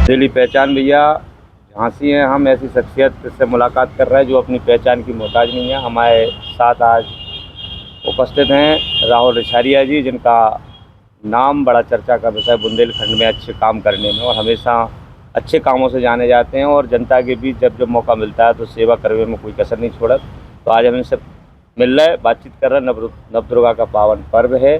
दिली पहचान भैया झांसी हैं हम, ऐसी शख्सियत से मुलाकात कर रहे हैं जो अपनी पहचान की मोहताज नहीं है। हमारे साथ आज उपस्थित हैं राहुल रिछारिया जी, जिनका नाम बड़ा चर्चा का विषय बुंदेलखंड में अच्छे काम करने में, और हमेशा अच्छे कामों से जाने जाते हैं और जनता के बीच जब जब मौका मिलता है तो सेवा करने में कोई कसर नहीं छोड़ा। तो आज हम इनसे मिल रहे, बातचीत कर रहे हैं। नवदुर्गा का पावन पर्व है,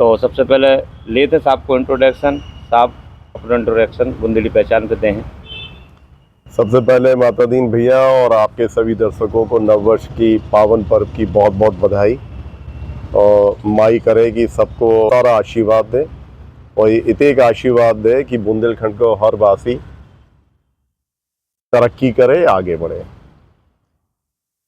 तो सबसे पहले लेते साहब को इंट्रोडक्शन। साहब अपना इंट्रोडक्शन बुंदेली पहचान पे दें। सबसे पहले माता दीन भैया और आपके सभी दर्शकों को नववर्ष की पावन पर्व की बहुत बहुत बधाई, और माई करे कि सबको सारा आशीर्वाद दे और इतने का आशीर्वाद दे कि बुंदेलखंड को हर वासी तरक्की करे, आगे बढ़े।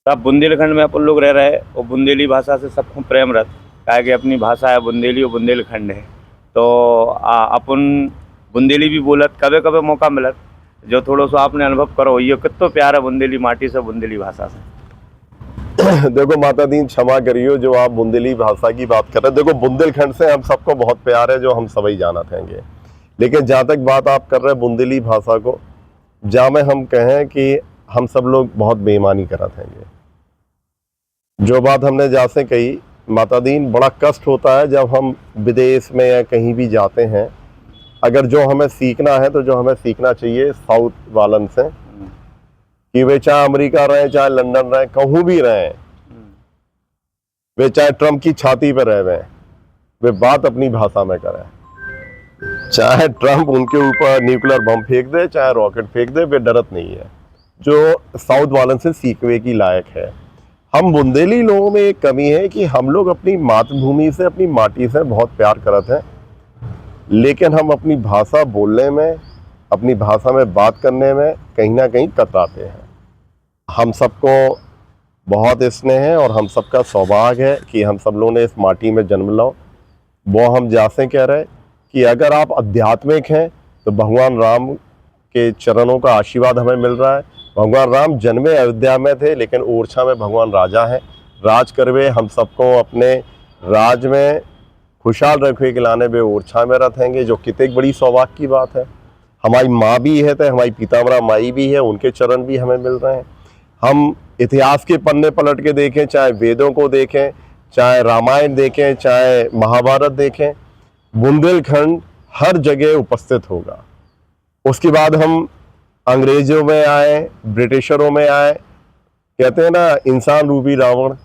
सब बुंदेलखंड में अपन लोग रह रहे हैं और बुंदेली भाषा से सबको प्रेम रख, क्या कि अपनी भाषा है बुंदेली और बुंदेलखंड है, तो अपन बुंदेली भी बोलत, कभी कभी मौका मिलत जो थोड़ा सा आपने अनुभव करो, ये कितना प्यार है बुंदेली माटी से, बुंदेली भाषा से। देखो माता दीन क्षमा करियो जो आप बुंदेली भाषा की बात कर रहे हैं। देखो बुंदेलखंड से हम सबको बहुत प्यार है, जो हम सभी जाना चाहेंगे, लेकिन जहाँ तक बात आप कर रहे हैं बुंदेली भाषा को, जहाँ में हम कहें कि हम सब लोग बहुत बेईमानी करा थाएंगे। जो बात हमने जहाँ से कही माता दीन, बड़ा कष्ट होता है जब हम विदेश में या कहीं भी जाते हैं। अगर जो हमें सीखना है तो जो हमें सीखना चाहिए साउथ वालन से, कि वे चाहे अमेरिका रहे, चाहे लंदन रहे, कहूँ भी रहे, वे चाहे ट्रम्प की छाती पर रहे, वे बात अपनी भाषा में करें। चाहे ट्रम्प उनके ऊपर न्यूक्लियर बम फेंक दे, चाहे रॉकेट फेंक दे, वे डरत नहीं है, जो साउथ वालन से सीखने की लायक है। हम बुंदेली लोगों में एक कमी है कि हम लोग अपनी मातृभूमि से, अपनी माटी से बहुत प्यार करते हैं, लेकिन हम अपनी भाषा बोलने में, अपनी भाषा में बात करने में कहीं ना कहीं कतराते हैं। हम सबको बहुत स्नेह है और हम सबका सौभाग्य है कि हम सब लोगों ने इस माटी में जन्म लो। वो हम जैसे कह रहे कि अगर आप आध्यात्मिक हैं तो भगवान राम के चरणों का आशीर्वाद हमें मिल रहा है। भगवान राम जन्मे अयोध्या में थे, लेकिन ओरछा में भगवान राजा हैं, राज करवे हम सबको अपने राज में खुशहाल रखे के लाने में ओरछा में रहेंगे, जो कितनी बड़ी सौभाग्य की बात है। हमारी माँ भी है, तो हमारी पीताम्बरा माई भी है, उनके चरण भी हमें मिल रहे हैं। हम इतिहास के पन्ने पलट के देखें, चाहे वेदों को देखें, चाहे रामायण देखें, चाहे महाभारत देखें, बुंदेलखंड हर जगह उपस्थित होगा। उसके बाद हम अंग्रेजों में आए, ब्रिटिशरों में आए, कहते हैं ना इंसान रूपी रावण,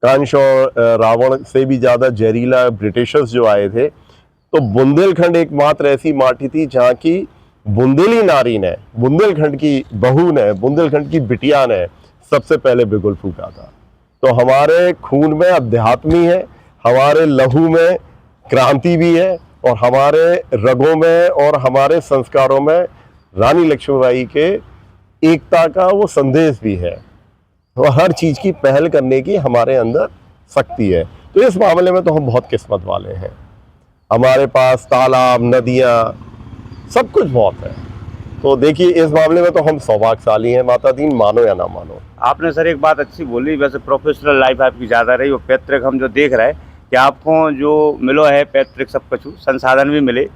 कंस और रावण से भी ज़्यादा जहरीला ब्रिटिशर्स जो आए थे। तो बुंदेलखंड एकमात्र ऐसी माटी थी जहाँ की बुंदेली नारी ने, बुंदेलखंड की बहू ने, बुंदेलखंड की बिटिया ने सबसे पहले बिगुल फूका था। तो हमारे खून में अध्यात्मी है, हमारे लहू में क्रांति भी है, और हमारे रगों में और हमारे संस्कारों में रानी लक्ष्मीबाई के एकता का वो संदेश भी है। तो हर चीज़ की पहल करने की हमारे अंदर शक्ति है। तो इस मामले में तो हम बहुत किस्मत वाले हैं, हमारे पास तालाब, नदियाँ, सब कुछ बहुत है। तो देखिए इस मामले में तो हम सौभाग्यशाली हैं माता दीन, मानो या ना मानो। आपने सर एक बात अच्छी बोली, वैसे प्रोफेशनल लाइफ आपकी ज़्यादा रही और पैतृक हम जो देख रहे हैं कि आपको जो मिलो है पैतृक सब कुछ संसाधन भी मिले,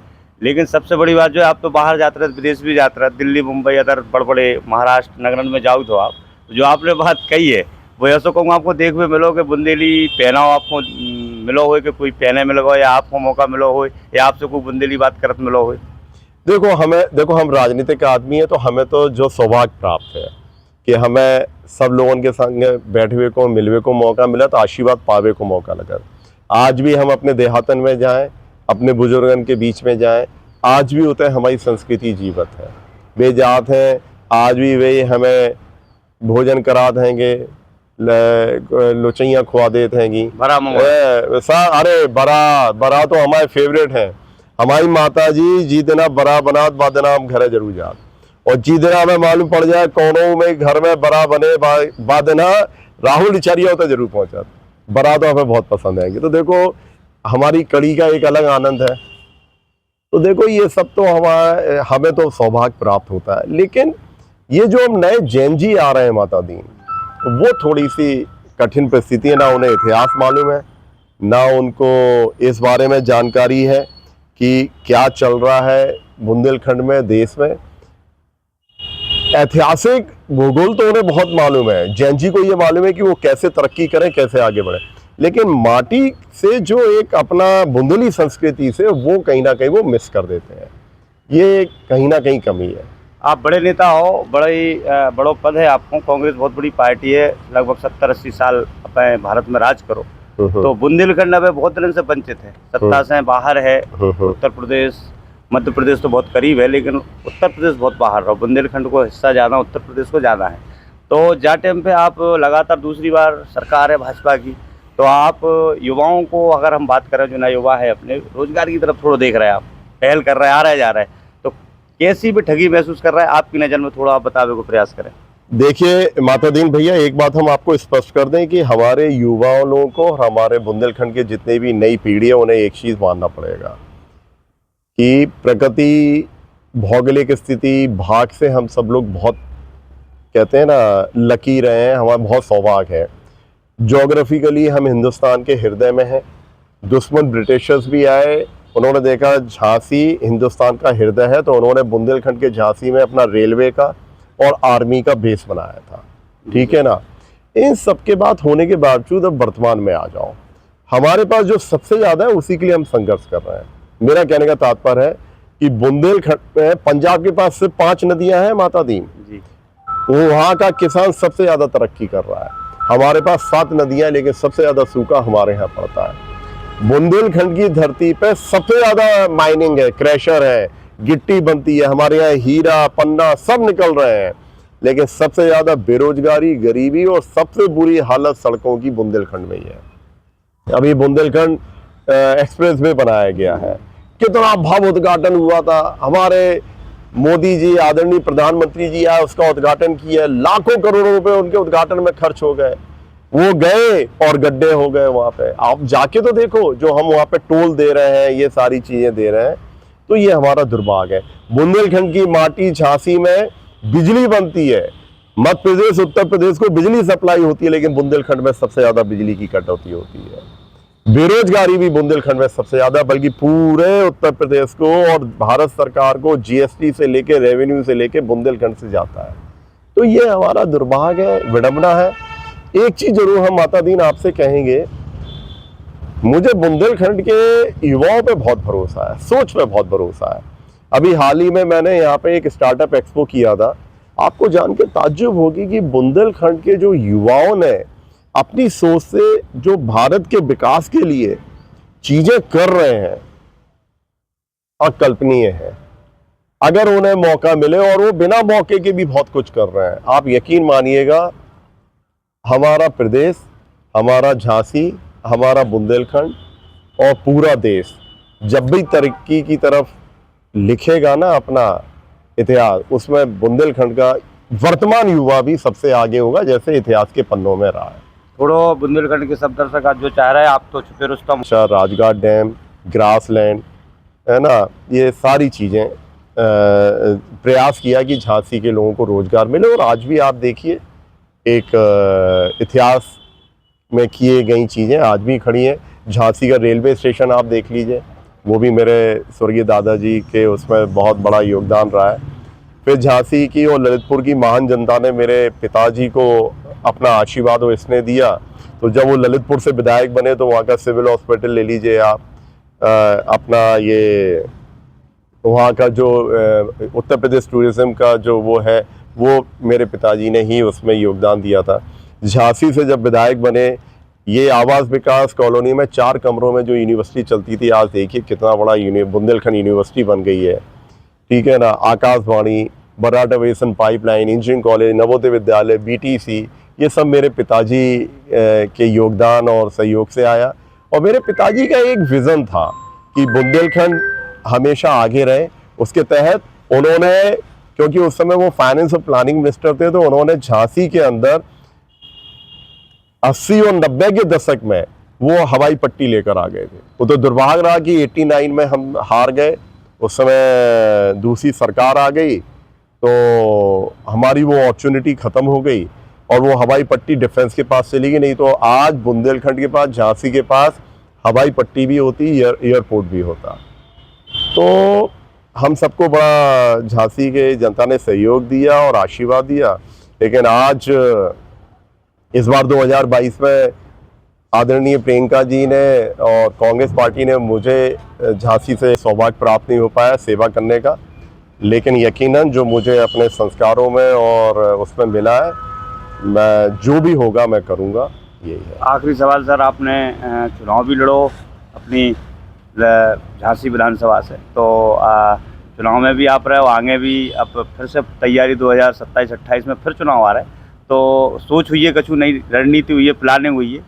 लेकिन सबसे बड़ी बात जो है आप तो बाहर जाते रहे, विदेश भी जाते रहे, दिल्ली, मुंबई, अदर बड़े बड़े महाराष्ट्र नगर में जाओ, तो आप जो आपने बात कही है वो ऐसा कहूँ आपको देखने मिलो कि बुंदेली पहनाओ आपको मिलो हो, कि कोई पहने मिलो हो, या आपको मौका मिलो हो, या आपसे कोई बुंदेली बात करत मिलो हो। देखो हम राजनीतिक आदमी हैं, तो हमें तो जो सौभाग्य प्राप्त है कि हमें सब लोगों के संग बैठे हुए को, मिलवे को मौका मिला, तो आशीर्वाद पावे को मौका लगा। आज भी हम अपने देहातन में जाएं, अपने बुजुर्गन के बीच में जाएं, आज भी होता है हमारी संस्कृति जीवित है। वे जात हैं, आज भी वे हमें भोजन करा देंगे, लोचैयाँ खुआ देते हैं। अरे बरा तो हमारे फेवरेट है। हमारी माता जी जितना बड़ा बनात बादना हम घर जरूर जात, और जितना हमें मालूम पड़ जाए कोनों में घर में बड़ा बने बादना, राहुल रिछारिया होता जरूर पहुंचा। बड़ा तो हमें बहुत पसंद आएंगे। तो देखो हमारी कड़ी का एक अलग आनंद है। तो देखो ये सब तो हमें तो सौभाग्य प्राप्त होता है, लेकिन ये जो नए जैन जी आ रहे हैं माता दीन, तो वो थोड़ी सी कठिन परिस्थिति है। ना उन्हें इतिहास मालूम है, ना उनको इस बारे में जानकारी है कि क्या चल रहा है बुंदेलखंड में, देश में। ऐतिहासिक भूगोल तो उन्हें बहुत मालूम है, जैन जी को ये मालूम है कि वो कैसे तरक्की करें, कैसे आगे बढ़े, लेकिन माटी से जो एक अपना बुंदेली संस्कृति से वो कहीं ना कहीं वो मिस कर देते हैं। ये कहीं ना कहीं कमी है। आप बड़े नेता हो, बड़ो पद है आपको, कांग्रेस बहुत बड़ी पार्टी है, लगभग 70-80 साल अपने भारत में राज करो, तो बुंदेलखंड अब बहुत दिन से वंचित है, सत्ता से बाहर है। उत्तर प्रदेश, मध्य प्रदेश तो बहुत करीब है, लेकिन उत्तर प्रदेश बहुत बाहर रहो, बुंदेलखंड को हिस्सा ज़्यादा, उत्तर प्रदेश को ज़्यादा है। तो जा टाइम पे आप लगातार दूसरी बार सरकार है भाजपा की, तो आप युवाओं को, अगर हम बात करें, जो नया युवा है अपने रोजगार की तरफ थोड़ा देख रहे हैं, आप पहल कर रहे हैं, आ रहे जा रहे हैं, तो कैसी भी ठगी महसूस कर रहा है आपकी नज़र में, थोड़ा आप बतावे को प्रयास करें। देखिए मातादीन भैया, एक बात हम आपको स्पष्ट कर दें कि हमारे युवाओं को और हमारे बुंदेलखंड के जितने भी नई पीढ़ी है, उन्हें एक चीज़ मानना पड़ेगा कि प्रकृति, भौगोलिक स्थिति, भाग से हम सब लोग बहुत, कहते हैं ना, लकी रहे हैं, हमारा बहुत सौभाग्य है। ज्योग्राफिकली हम हिंदुस्तान के हृदय में हैं। दुश्मन ब्रिटिशर्स भी आए, उन्होंने देखा झांसी हिंदुस्तान का हृदय है, तो उन्होंने बुंदेलखंड के झांसी में अपना रेलवे का और आर्मी का बेस बनाया था। ठीक है ना। इन सब के बात होने के बावजूद अब वर्तमान में आ जाओ, हमारे पास जो सबसे ज़्यादा है उसी के लिए हम संघर्ष कर रहे हैं। मेरा कहने का तात्पर्य है कि बुंदेलखंड में पंजाब के पास सिर्फ 5 नदियां हैं माता दीन, वहाँ का किसान सबसे ज़्यादा तरक्की कर रहा है। हमारे पास 7 नदियां, लेकिन सबसे ज़्यादा सूखा हमारे यहाँ पड़ता है। बुंदेलखंड की धरती पे सबसे ज़्यादा माइनिंग है, क्रैशर है, गिट्टी बनती है, हमारे यहाँ हीरा, पन्ना सब निकल रहे हैं, लेकिन सबसे ज़्यादा बेरोजगारी, गरीबी और सबसे बुरी हालत सड़कों की बुंदेलखंड में ही है। अभी बुंदेलखंड एक्सप्रेस वे बनाया गया है, कितना भव्य उद्घाटन हुआ था, हमारे मोदी जी, आदरणीय प्रधानमंत्री जी आए, उसका उद्घाटन किया, लाखों करोड़ों रुपए उनके उद्घाटन में खर्च हो गए। वो गए और गड्ढे हो गए वहां पे। आप जाके तो देखो, जो हम वहां पे टोल दे रहे हैं, ये सारी चीजें दे रहे हैं, तो ये हमारा दुर्भाग्य है। बुंदेलखंड की माटी, झांसी में बिजली बनती है, मध्य प्रदेश, उत्तर प्रदेश को बिजली सप्लाई होती है, लेकिन बुंदेलखंड में सबसे ज्यादा बिजली की कटौती होती है। बेरोजगारी भी बुंदेलखंड में सबसे ज्यादा, बल्कि पूरे उत्तर प्रदेश को और भारत सरकार को जीएसटी से लेके, रेवेन्यू से लेके बुंदेलखंड से जाता है। तो ये हमारा दुर्भाग्य है, विडंबना है। एक चीज जरूर हम माता दीन आपसे कहेंगे, मुझे बुंदेलखंड के युवाओं पे बहुत भरोसा है, सोच पे बहुत भरोसा है। अभी हाल ही में मैंने यहाँ पे एक स्टार्टअप एक्सपो किया था, आपको जान के ताज्जुब होगी कि बुंदेलखंड के जो युवाओं ने अपनी सोच से जो भारत के विकास के लिए चीजें कर रहे हैं, अकल्पनीय है। अगर उन्हें मौका मिले, और वो बिना मौके के भी बहुत कुछ कर रहे हैं, आप यकीन मानिएगा, हमारा प्रदेश, हमारा झांसी, हमारा बुंदेलखंड और पूरा देश जब भी तरक्की की तरफ लिखेगा ना अपना इतिहास, उसमें बुंदेलखंड का वर्तमान युवा भी सबसे आगे होगा, जैसे इतिहास के पन्नों में रहा है। थोड़ा बुंदेलखंड के सब दर्शक आज जो चाह रहे हैं, आप तो छुपे रुस्तम, राजघाट डैम, ग्रासलैंड, है ना, ये सारी चीज़ें प्रयास किया कि झांसी के लोगों को रोजगार मिले, और आज भी आप देखिए एक इतिहास में किए गई चीज़ें आज भी खड़ी हैं। झांसी का रेलवे स्टेशन आप देख लीजिए, वो भी मेरे स्वर्गीय दादाजी के उसमें बहुत बड़ा योगदान रहा है। फिर झांसी की और ललितपुर की महान जनता ने मेरे पिताजी को अपना आशीर्वाद और स्नेह दिया, तो जब वो ललितपुर से विधायक बने तो वहाँ का सिविल हॉस्पिटल ले लीजिए आप, अपना ये वहाँ का जो उत्तर प्रदेश टूरिज्म का जो वो है, वो मेरे पिताजी ने ही उसमें योगदान दिया था। झांसी से जब विधायक बने, ये आवास विकास कॉलोनी में 4 कमरों में जो यूनिवर्सिटी चलती थी, आज देखिए कितना बड़ा बुंदेलखंड यूनिवर्सिटी बन गई है। ठीक है ना। आकाशवाणी, बराटा बेसन pipeline, engineering college, Navodaya Vidyalaya, BTC, ये सब मेरे पिताजी के योगदान और सहयोग से आया। और मेरे पिताजी का एक विज़न था कि बुंदेलखंड हमेशा आगे रहे। उसके तहत उन्होंने, क्योंकि उस समय वो फाइनेंस और प्लानिंग मिनिस्टर थे, तो उन्होंने झांसी के अंदर 80 और 90 के दशक में वो हवाई पट्टी लेकर आ गए थे। वो तो दुर्भाग्य रहा कि 89 में हम हार गए, उस समय दूसरी सरकार आ गई, तो हमारी वो अपॉर्चुनिटी ख़त्म हो गई और वो हवाई पट्टी डिफेंस के पास चली गई। नहीं तो आज बुंदेलखंड के पास, झांसी के पास हवाई पट्टी भी होती, एयरपोर्ट भी होता। तो हम सबको बड़ा झांसी के जनता ने सहयोग दिया और आशीर्वाद दिया, लेकिन आज इस बार 2022 में आदरणीय प्रियंका जी ने और कांग्रेस पार्टी ने मुझे झांसी से सौभाग्य प्राप्त नहीं हो पाया सेवा करने का, लेकिन यकीनन जो मुझे अपने संस्कारों में और उसमें मिला है, मैं जो भी होगा मैं करूँगा, यही है। आखिरी सवाल सर, आपने चुनाव भी लड़ो अपनी झांसी विधानसभा से, तो चुनाव में भी आप रहे हो, आगे भी अब फिर से तैयारी 2027-28 में फिर चुनाव आ रहा है, तो सोच हुई है, कछु नई रणनीति हुई है, प्लानिंग हुई है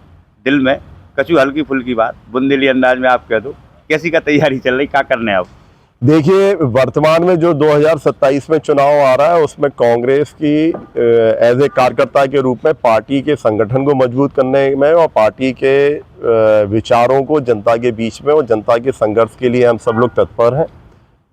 दिल में, कछु हल्की फुल्की बात बुंदेली अंदाज में आप कह दो, कैसी का तैयारी चल रही, क्या करने आप? देखिए, वर्तमान में जो 2027 में चुनाव आ रहा है उसमें कांग्रेस की एज ए कार्यकर्ता के रूप में पार्टी के संगठन को मजबूत करने में और पार्टी के विचारों को जनता के बीच में और जनता के संघर्ष के लिए हम सब लोग तत्पर हैं,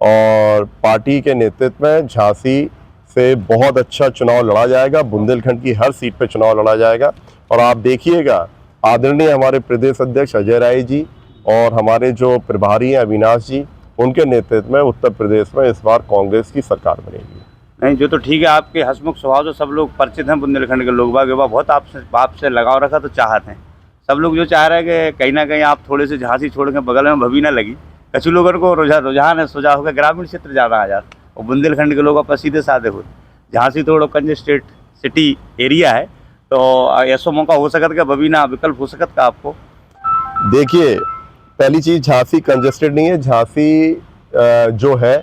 और पार्टी के नेतृत्व में झांसी से बहुत अच्छा चुनाव लड़ा जाएगा, बुंदेलखंड की हर सीट पे चुनाव लड़ा जाएगा। और आप देखिएगा, आदरणीय हमारे प्रदेश अध्यक्ष अजय राय जी और हमारे जो प्रभारी हैं अविनाश जी, उनके नेतृत्व में उत्तर प्रदेश में इस बार कांग्रेस की सरकार बनेगी। नहीं, जो तो ठीक है, आपके हंसमुख स्वभाव से सब लोग परिचित हैं, बुंदेलखंड के लोग बाग बहुत आपसे लगाव रखा तो चाहते हैं, सब लोग जो चाह रहे हैं कि कहीं ना कहीं आप थोड़े से झांसी छोड़ के बगल में भभी ना लगी, कछु लोगों को रुझान है सुझाव होकर ग्रामीण क्षेत्र ज़्यादा आ जाता, और बुंदेलखंड के लोग आप सीधे साधे हो, झांसी थोड़ा कंजेस्टेड सिटी एरिया है, तो ऐसा मौका हो सकता है भभी ना विकल्प हो सकता आपको? देखिए, पहली चीज, झांसी कंजेस्टेड नहीं है, झांसी जो है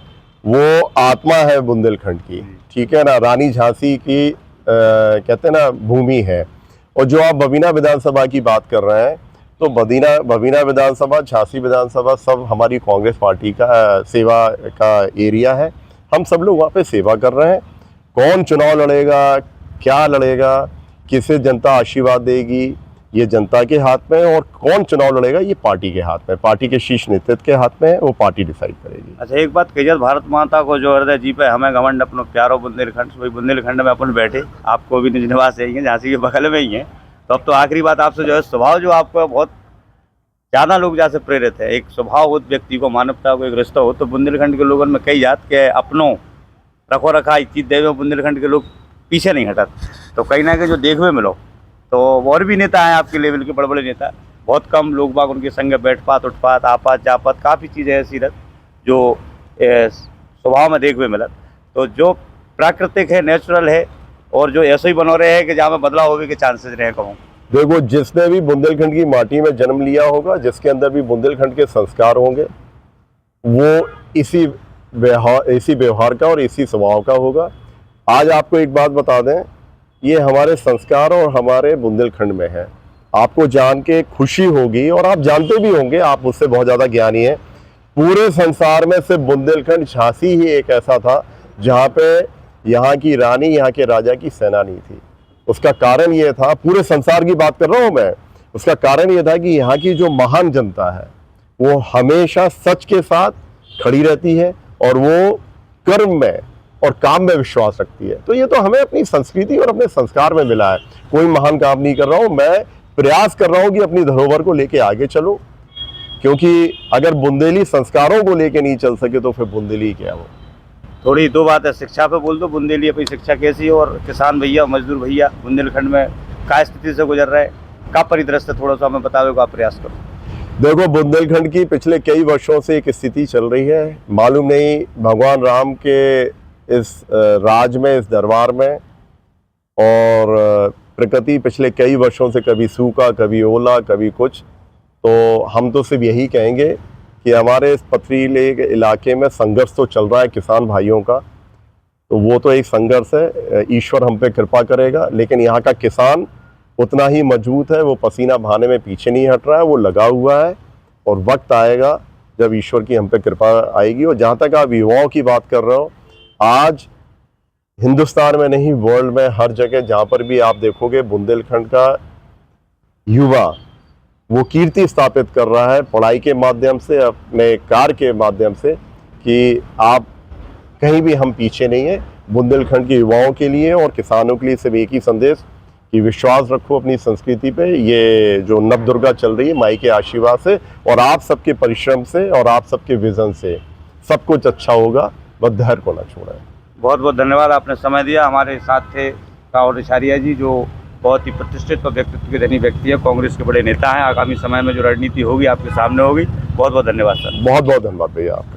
वो आत्मा है बुंदेलखंड की, ठीक है ना, रानी झांसी की कहते हैं ना भूमि है। और जो आप बबीना विधानसभा की बात कर रहे हैं, तो बबीना विधानसभा, झांसी विधानसभा सब हमारी कांग्रेस पार्टी का सेवा का एरिया है, हम सब लोग वहाँ पे सेवा कर रहे हैं। कौन चुनाव लड़ेगा, क्या लड़ेगा, किसे जनता आशीर्वाद देगी, ये जनता के हाथ में, और कौन चुनाव लड़ेगा ये पार्टी के हाथ में, पार्टी के शीर्ष नेतृत्व के हाथ में है, वो पार्टी डिसाइड करेगी। अच्छा, एक बात कहिए, भारत माता को जो हृदय जी पे हमें घमंड अपनो प्यारो बुंदेलखंड, वही बुंदेलखंड में अपन बैठे, आपको भी निज निवास यही है, झांसी के बगल में ही है, तो अब तो आखिरी बात आपसे जो है, स्वभाव जो आपको बहुत ज़्यादा लोग जहाँ से प्रेरित है, एक स्वभाव हो व्यक्ति को, मानवता को एक रिश्ता हो, तो बुंदेलखंड के लोगों में कई जात के अपनों रखो रखा इस चीज़ देवे, बुंदेलखंड के लोग पीछे नहीं हटत, तो कहीं ना कहीं जो देखने मिलो, तो और भी नेता हैं आपके लेवल के, बड़े बड़े नेता, बहुत कम लोग बाग उनके संग बैठ पात उठ पात आपात जापात, काफ़ी चीज़ें ऐसी रह जो स्वभाव में देखने मिलत, तो जो प्राकृतिक है, नेचुरल है, और जो ऐसे ही बनो रहे हैं कि जहाँ में बदलाव होने के चांसेस रहे कहूँ। देखो, जिसने भी बुंदेलखंड की माटी में जन्म लिया होगा, जिसके अंदर भी बुंदेलखंड के संस्कार होंगे, वो इसी व्यवहार का और इसी स्वभाव का होगा। आज आपको एक बात बता दें, ये हमारे संस्कार और हमारे बुंदेलखंड में है, आपको जान के खुशी होगी, और आप जानते भी होंगे, आप मुझसे बहुत ज़्यादा ज्ञानी हैं, पूरे संसार में सिर्फ बुंदेलखंड झांसी ही एक ऐसा था जहाँ पे यहाँ की रानी, यहाँ के राजा की सेनानी थी। उसका कारण ये था, पूरे संसार की बात कर रहा हूँ मैं, उसका कारण ये था कि यहाँ की जो महान जनता है वो हमेशा सच के साथ खड़ी रहती है, और वो कर्म में और काम में विश्वास रखती है। तो ये तो हमें अपनी संस्कृति और अपने संस्कार में मिला है। कोई महान काम नहीं कर रहा हूँ, मैं प्रयास कर रहा हूँ कि अपनी धरोहर को लेके आगे चलो, क्योंकि अगर बुंदेली संस्कारों को लेके नहीं चल सके तो फिर बुंदेली क्या हो। थोड़ी दो बात है, शिक्षा पे बोल दो, बुंदेली अपनी शिक्षा कैसी है, और किसान भैया, मजदूर भैया बुंदेलखंड में क्या स्थिति से गुजर रहे हैं, क्या परिदृश्य थोड़ा सा हमें बतावे का प्रयास करो। देखो, बुंदेलखंड की पिछले कई वर्षों से एक स्थिति चल रही है, मालूम नहीं भगवान राम के इस राज में, इस दरबार में, और प्रकृति पिछले कई वर्षों से कभी सूखा, कभी ओला, कभी कुछ, तो हम तो सिर्फ यही कहेंगे कि हमारे इस पथरीले इलाके में संघर्ष तो चल रहा है किसान भाइयों का, तो वो तो एक संघर्ष है, ईश्वर हम पे कृपा करेगा, लेकिन यहाँ का किसान उतना ही मजबूत है, वो पसीना बहाने में पीछे नहीं हट रहा है, वो लगा हुआ है, और वक्त आएगा जब ईश्वर की हम पे कृपा आएगी। और जहाँ तक आप युवाओं की बात कर रहे हो, आज हिंदुस्तान में नहीं, वर्ल्ड में हर जगह जहाँ पर भी आप देखोगे, बुंदेलखंड का युवा वो कीर्ति स्थापित कर रहा है पढ़ाई के माध्यम से, अपने कार्य के माध्यम से, कि आप कहीं भी हम पीछे नहीं है। बुंदेलखंड के युवाओं के लिए और किसानों के लिए सिर्फ एक ही संदेश कि विश्वास रखो अपनी संस्कृति पे। ये जो नवदुर्गा चल रही है माई के आशीर्वाद से और आप सबके परिश्रम से और आप सबके विजन से सब कुछ अच्छा होगा, बस धैर्य को ना छोड़ें। बहुत बहुत धन्यवाद, आपने समय दिया। हमारे साथ थे राहुल रिछारिया जी, जो बहुत ही प्रतिष्ठित और व्यक्तित्व के धनी व्यक्ति है, कांग्रेस के बड़े नेता हैं। आगामी समय में जो रणनीति होगी आपके सामने होगी। बहुत बहुत धन्यवाद सर। बहुत बहुत धन्यवाद भैया आपका।